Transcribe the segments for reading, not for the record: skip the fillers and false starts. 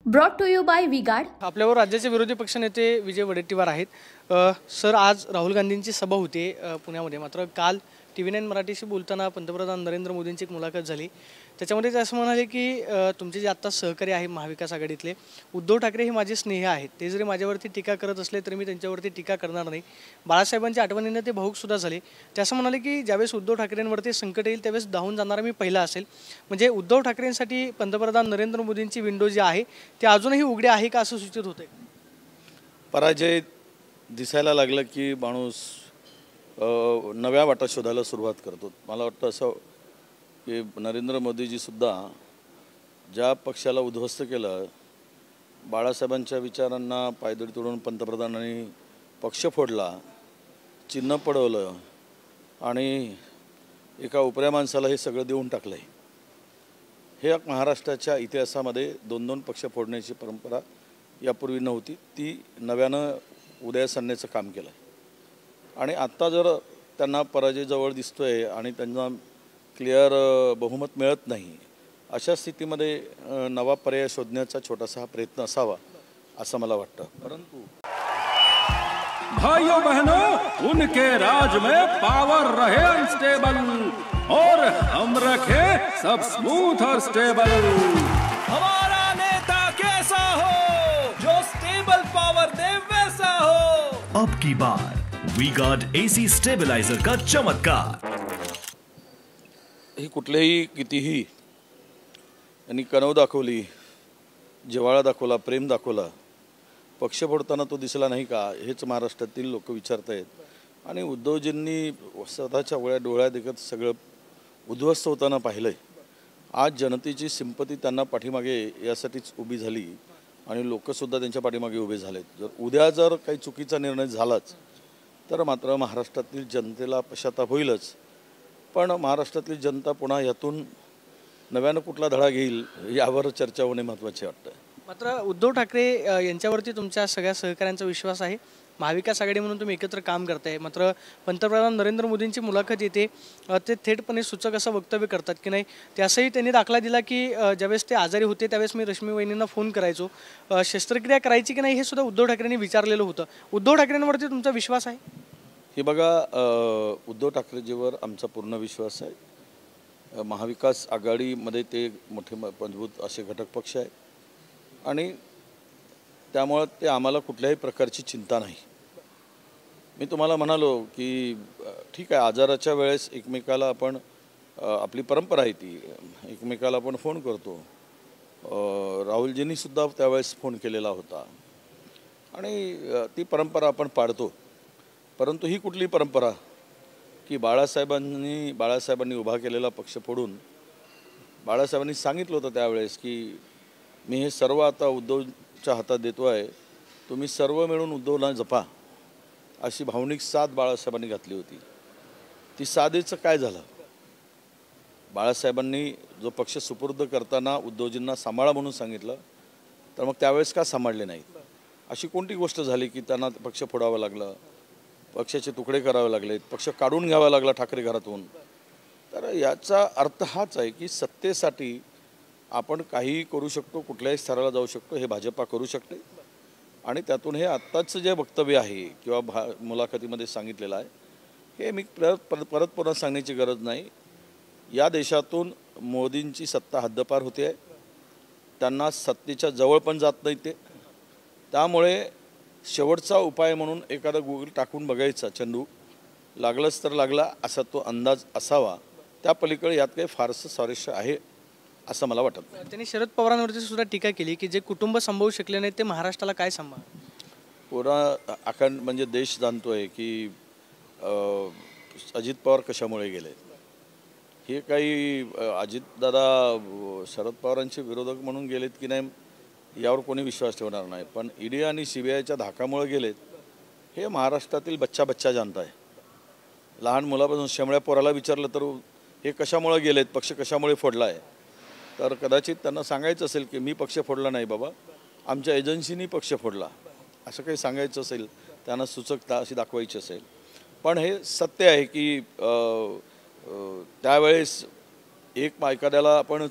Brought to you by V Guard. आपल्यावर राज्याचे विरोधी पक्षनेते विजय वडेट्टीवार आहेत। सर, आज राहुल गांधींची सभा होती पुण्यामध्ये, मात्र काल TV9 मराठीशी बोलताना पंतप्रधान नरेंद्र मोदींची एक मुलाखत झाली। त्याच्यामध्ये ते असं म्हणाले की तुमचे जे आता सहकारी आहे महाविकास आघाडीतले उद्धव ठाकरे हे माझे स्नेह आहेत, ते जरी माझ्यावरती टीका करत असले तरी मी त्यांच्यावरती टीका करणार नाही। बाळासाहेबांच्या आठवणीने ते भावुक सुद्धा झाले। ते असं म्हणाले की ज्यावेळेस उद्धव ठाकरेंवरती संकट येईल त्यावेळेस धावून जाणारा मी पहिला असेल। म्हणजे उद्धव ठाकरेंसाठी पंतप्रधान नरेंद्र मोदींची विंडो जी आहे ती अजूनही उघडी आहे का असं सूचित होतंय? पराजय दिसायला लागलं की माणूस नव्या वाटा शोधायला सुरुवात करतो। मला वाटतं असं की नरेंद्र मोदीजीसुद्धा ज्या पक्षाला उद्ध्वस्त केलं, बाळासाहेबांच्या विचारांना पायदळी तोडून पंतप्रधानांनी पक्ष फोडला, चिन्ह पडवलं आणि एका उपऱ्या माणसाला हे सगळं देऊन टाकलं आहे। हे महाराष्ट्राच्या इतिहासामध्ये दोन दोन पक्ष फोडण्याची परंपरा यापूर्वी नव्हती, ती नव्यानं उदयास आणण्याचं काम केलं आहे। आणि आत्ता जर त्यांना पराजय जवळ दिसतोय आणि त्यांना क्लिअर बहुमत मिळत नाही, अशा स्थितीमध्ये नवा पर्याय शोधण्याचा छोटासा हा प्रयत्न असावा असं मला वाटतं। परंतु भाइयों बहनों, उनके राज में पावर रहे अनस्टेबल और हम रखे सब स्मूथ और स्टेबल। हमारा नेता कैसा हो जो स्टेबल पावर दे वैसा हो। अब की बार वी-गार्ड AC स्टेबलाइजर का चमत्कार। ही कुठलेही कितीही यांनी कणव दाखवली, जिव्हाळा दाखवला, प्रेम दाखवला, पक्ष फोडताना तो दिसला नाही का, हेच महाराष्ट्रातील लोक विचारत आहेत। आणि उद्धवजींनी स्वतःच्या डोळ्यात देखत सगळं उद्ध्वस्त होताना पाहिलं आहे। आज जनतेची सिंपती त्यांना पाठीमागे यासाठीच उभी झाली आणि लोकसुद्धा त्यांच्या पाठीमागे उभे झालेत। उद्या जर काही चुकीचा निर्णय झालाच तर मात्र महाराष्ट्रातील जनतेला पश्चाताप होईलच, पण महाराष्ट्रातील जनता पुन्हा यातून नव्यानं कुठला धडा घेईल यावर चर्चा होणे महत्त्वाचे वाटतं। मात्र उद्धव ठाकरे यांच्यावरती तुमच्या सगळ्या सहकाऱ्यांचा विश्वास आहे, महाविकास आघाडी म्हणून तुम्ही एकत्र काम करताय, मात्र पंतप्रधान नरेंद्र मोदींची मुलाखत येते ते थेटपणे सूचक असं वक्तव्य करतात की नाही, ते असंही त्यांनी दाखला दिला की ज्यावेळेस ते आजारी होते त्यावेळेस मी रश्मी वहिनींना फोन करायचो, शस्त्रक्रिया करायची की नाही हे सुद्धा उद्धव ठाकरेंनी विचारलेलं होतं। उद्धव ठाकरेंवरती तुमचा विश्वास आहे? हे बघा, उद्धव ठाकरेजीवर आमचा पूर्ण विश्वास आहे। महाविकास आघाडीमध्ये ते मोठे मजबूत असे घटक पक्ष आहे आणि त्यामुळे ते आम्हाला कुठल्याही प्रकारची चिंता नाही। मी तुम्हाला म्हणालो की ठीक आहे, आजाराच्या वेळेस एकमेकाला आपण आपली परंपरा आहे ती एकमेकाला आपण फोन करतो। राहुलजींनी सुद्धा त्यावेळेस फोन केलेला होता आणि ती परंपरा आपण पाळतो। परंतु ही कुठली परंपरा की बाळासाहेबांनी उभा केलेला पक्ष फोडून, बाळासाहेबांनी सांगितलं होतं त्यावेळेस की मी हे सर्व आता उद्धवच्या हातात देतो आहे, तुम्ही सर्व मिळून उद्धवला जपा, अशी भावनिक साथ बाळासाहेबांनी घातली होती। ती साधेचं काय झालं? बाळासाहेबांनी जो पक्ष सुपूर्द करताना उद्धवजींना सांभाळा म्हणून सांगितलं, तर मग त्यावेळेस का सांभाळले नाहीत? अशी कोणती गोष्ट झाली की त्यांना पक्ष फोडावा लागला, पक्षाचे तुकडे करावे लागले, पक्ष काढून घ्यावा लागला ठाकरे घरातून? तर याचा अर्थ हाच आहे की सत्तेसाठी आपण काहीही करू शकतो, कुठल्याही स्तराला जाऊ शकतो, हे भाजपा करू शकते। आणि त्यातून हे आत्ताचं जे वक्तव्य आहे किंवा मुलाखतीमध्ये सांगितलेलं आहे, हे मी परत पुन्हा सांगण्याची गरज नाही। या देशातून मोदींची सत्ता हद्दपार होते आहे, त्यांना सत्तेच्या जवळ पण जात नाही ते। त्यामुळे शेवटचा उपाय म्हणून एखादा गुगल टाकून बघायचा, चंदू लागलंच तर लागला असा तो अंदाज असावा, त्या पलीकडे यात काही फारसं स्वारस्य आहे असं मला वाटत नाही। त्यांनी शरद पवारांवरती सुद्धा टीका केली की जे कुटुंब सांभाळू शकले नाही ते महाराष्ट्राला काय सांभाळ? पुरा अखंड म्हणजे देश जाणतोय की अजित पवार कशामुळे गेले। हे काही अजितदादा शरद पवारांचे विरोधक म्हणून गेलेत की नाही यावर कोणी विश्वास ठेवणार नाही, पण ईडी आणि CBIच्या धाकामुळे गेलेत हे महाराष्ट्रातील बच्चा जाणत आहे। लहान मुलापासून शेमळ्या पोराला विचारलं तर हे कशामुळे गेलेत, पक्ष कशामुळे फोडला आहे, तर कदाचित त्यांना सांगायचं असेल की मी पक्ष फोडला नाही बाबा, आमच्या एजन्सीनी पक्ष फोडला, असं काही सांगायचं असेल, त्यांना सूचकता अशी दाखवायची असेल। पण हे सत्य आहे की त्यावेळेस एक एखाद्याला आपण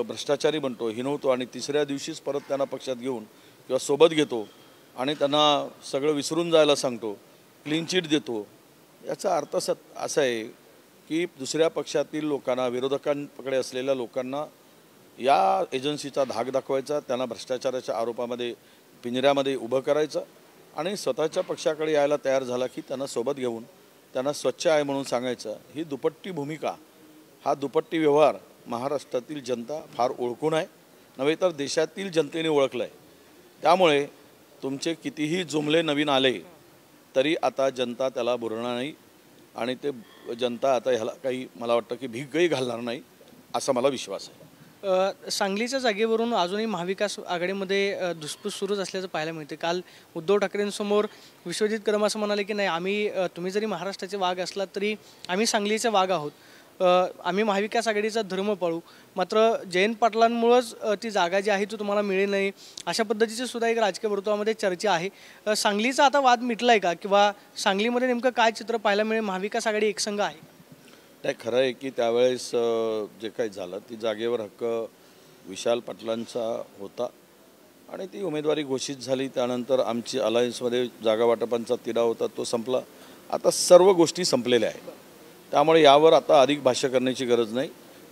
भ्रष्टाचारी म्हणतो, हिनवतो आणि तिसऱ्या दिवशीच परत त्यांना पक्षात घेऊन किंवा सोबत घेतो आणि त्यांना सगळं विसरून जायला सांगतो, क्लीन चिट देतो, याचा अर्थ असा आहे की दुसऱ्या पक्षातील लोकांना, विरोधकांकडे असलेल्या लोकांना या एजन्सीचा धाक दाखवायचा, त्यांना भ्रष्टाचाराच्या आरोपामध्ये पिंजऱ्यामध्ये उभं करायचं आणि स्वतःच्या पक्षाकडे यायला तयार झाला की त्यांना सोबत घेऊन त्यांना स्वच्छ आहे म्हणून सांगायचं. ही दुपट्टी भूमिका, हा दुपट्टी व्यवहार महाराष्ट्रातील जनता फार ओळखून आहे, नव्हे तर देशातील जनतेने ओळखलं आहे. त्यामुळे तुमचे कितीही जुमले नवीन आले तरी आता जनता त्याला बुरणार नाही आणि ते जनता आता ह्याला काही मला वाटतं की भीकही घालणार नाही असा मला विश्वास आहे. सांगलीच्या जागेवरून अजूनही महाविकास आघाडीमध्ये धुसफूस सुरूच असल्याचं पाहायला मिळते. काल उद्धव ठाकरेंसमोर विश्वजित कदम असं म्हणाले की नाही, आम्ही तुम्ही जरी महाराष्ट्राचे वाघ असलात तरी आम्ही सांगलीचे वाघ आहोत, आम्ही महाविकास आघाडीचा धर्म पाळू, मात्र जयंत पाटलांमुळंच ती जागा जी आहे ती तुम्हाला मिळेल नाही, अशा पद्धतीची सुद्धा एक राजकीय वर्तुळामध्ये चर्चा आहे. सांगलीचा आता वाद मिटला आहे का, किंवा सांगलीमध्ये नेमकं काय चित्र पाहायला मिळेल? महाविकास आघाडी एकसंघ आहे? नाही, खरं आहे की त्यावेळेस जे काही झालं ती जागेवर हक्क विशाल पाटलांचा होता आणि ती उमेदवारी घोषित झाली. त्यानंतर आमची अलायन्समध्ये जागा वाटपांचा तिढा होता, तो संपला. आता सर्व गोष्टी संपलेल्या आहेत, त्यामुळे यावर आता अधिक भाष्य करण्याची गरज नाही.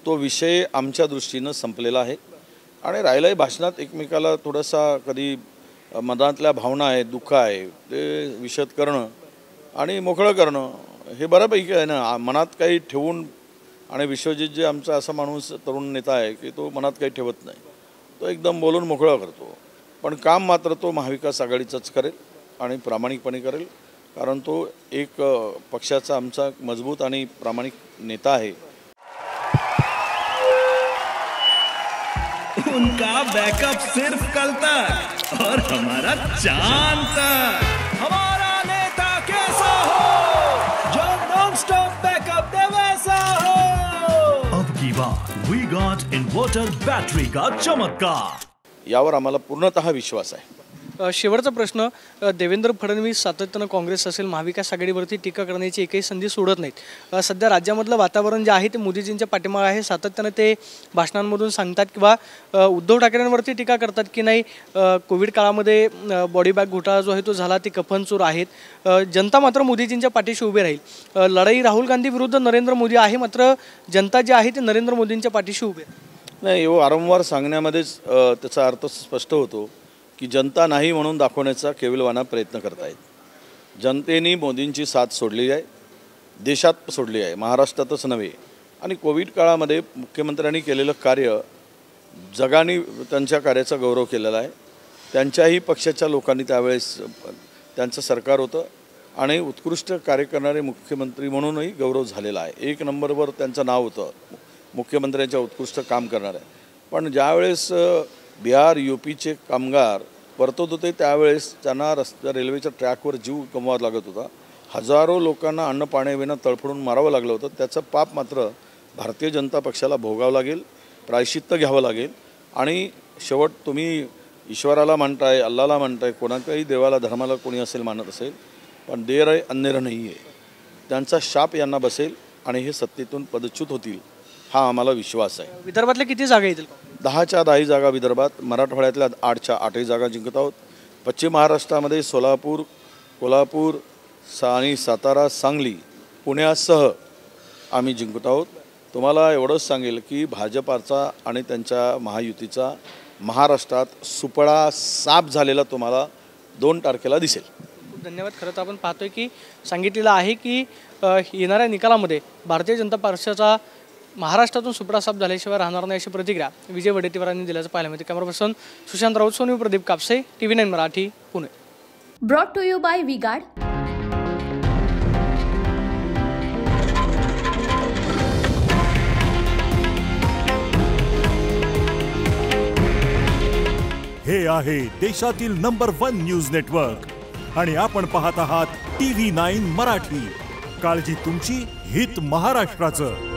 तो विषय आमच्या दृष्टीनं संपलेला आहे आणि राहिलाही भाषणात एकमेकाला थोडासा कधी मनातल्या भावना आहे, दुःख आहे, ते विशद करणं आणि मोकळं करणं हे बऱ्यापैकी आहे ना. मनात काही ठेवून, आणि विश्वजित जे आमचा असा माणूस तरुण नेता आहे की तो मनात काही ठेवत नाही, तो एकदम बोलून मोकळा करतो, पण काम मात्र तो महाविकास आघाडीचंच करेल आणि प्रामाणिकपणे करेल, कारण तो एक पक्षाचा आमचा मजबूत आणि प्रामाणिक नेता आहे. उनका बैकअप सिर्फ कल तक और हमारा चांद तक. हमारा नेता कैसा हो जो नॉन स्टॉप बैकअप दे वैसा हो. अब की बार वी गॉट इन्वर्टर बैटरी का चमत्कार. यावर आम्हाला पूर्णतः विश्वास आहे. शेवटचा प्रश्न, देवेंद्र फडणवीस सातत्यानं काँग्रेस असेल महाविकास आघाडीवरती टीका करण्याची एकही संधी सोडत नाहीत. सध्या राज्यामधलं वातावरण जे आहे ते मोदीजींच्या पाठीमागे आहे. सातत्यानं ते भाषणांमधून सांगतात किंवा उद्धव ठाकरेंवरती टीका करतात की नाही, कोविड काळामध्ये बॉडी बॅग घोटाळा जो आहे तो झाला, ते कफनचूर आहेत. जनता मात्र मोदीजींच्या पाठीशी उभी राहील. लढाई राहुल गांधी विरुद्ध नरेंद्र मोदी आहे, मात्र जनता जी आहे ते नरेंद्र मोदींच्या पाठीशी उभी आहे. नाही, वारंवार सांगण्यामध्येच त्याचा अर्थ स्पष्ट होतो की जनता नाही म्हणून दाखवण्याचा केविलवाना प्रयत्न करतायत. जनतेने मोदींची साथ सोडली आहे, देशात सोडली आहे, महाराष्ट्रातच नव्हे. आणि कोविड काळामध्ये मुख्यमंत्र्यांनी केलेलं कार्य, जगाने त्यांच्या कार्याचा गौरव केलेला आहे. त्यांच्याही पक्षाच्या लोकांनी त्यावेळेस त्यांचं सरकार होतं आणि उत्कृष्ट कार्य करणारे मुख्यमंत्री म्हणूनही गौरव झालेला आहे. 1 नंबरवर त्यांचं नाव होतं मुख्यमंत्र्यांच्या उत्कृष्ट काम करणारे. पण ज्यावेळेस बिहार UPचे कामगार परतत होते त्यावेळेस त्यांना रेल्वेच्या ट्रॅकवर जीव गमवावा लागत होता. हजारो लोकांना अन्न पाण्याविना तळफडून मारावं लागलं होतं. त्याचं पाप मात्र भारतीय जनता पक्षाला भोगावं लागेल, प्रायश्चित्त घ्यावं लागेल. आणि शेवट तुम्ही ईश्वराला म्हणताय, अल्लाला म्हणताय, कोणाच्याही देवाला धर्माला कोणी असेल मानत असेल, पण देर आहे अन्नेर नाही आहे, त्यांचा शाप यांना बसेल आणि हे सत्तेतून पदच्युत होतील, हा आम्हाला विश्वास आहे. विदर्भातल्या किती जागा येतील? 10च्या 10 जागा विदर्भात, मराठवाड्यातल्या 8च्या 8 जागा जिंकत आहोत. पश्चिम महाराष्ट्रामध्ये सोलापूर, कोल्हापूर आणि सातारा, सांगली, पुण्यासह आम्ही जिंकत आहोत. तुम्हाला एवढंच सांगेल की भाजपाचा आणि त्यांच्या महायुतीचा महाराष्ट्रात सुपडा साफ झालेला तुम्हाला 2 तारखेला दिसेल. खूप धन्यवाद. खरं तर आपण पाहतोय की सांगितलेलं आहे की येणाऱ्या निकालामध्ये भारतीय जनता पक्षाचा महाराष्ट्रातून सुपडा साफ झाल्याशिवाय राहणार नाही, अशी प्रतिक्रिया विजय वडेट्टीवारांनी दिल्याचं पाहायला मिळते. Camera person Sushant Raut, Soni Pradeep Kapse, TV9 Marathi, Pune. Brought to you by V Guard. हे आहे देशातील नंबर 1 न्यूज नेटवर्क आणि आपण पाहत आहात TV9 मराठी. काळजी तुमची, हित महाराष्ट्राचं.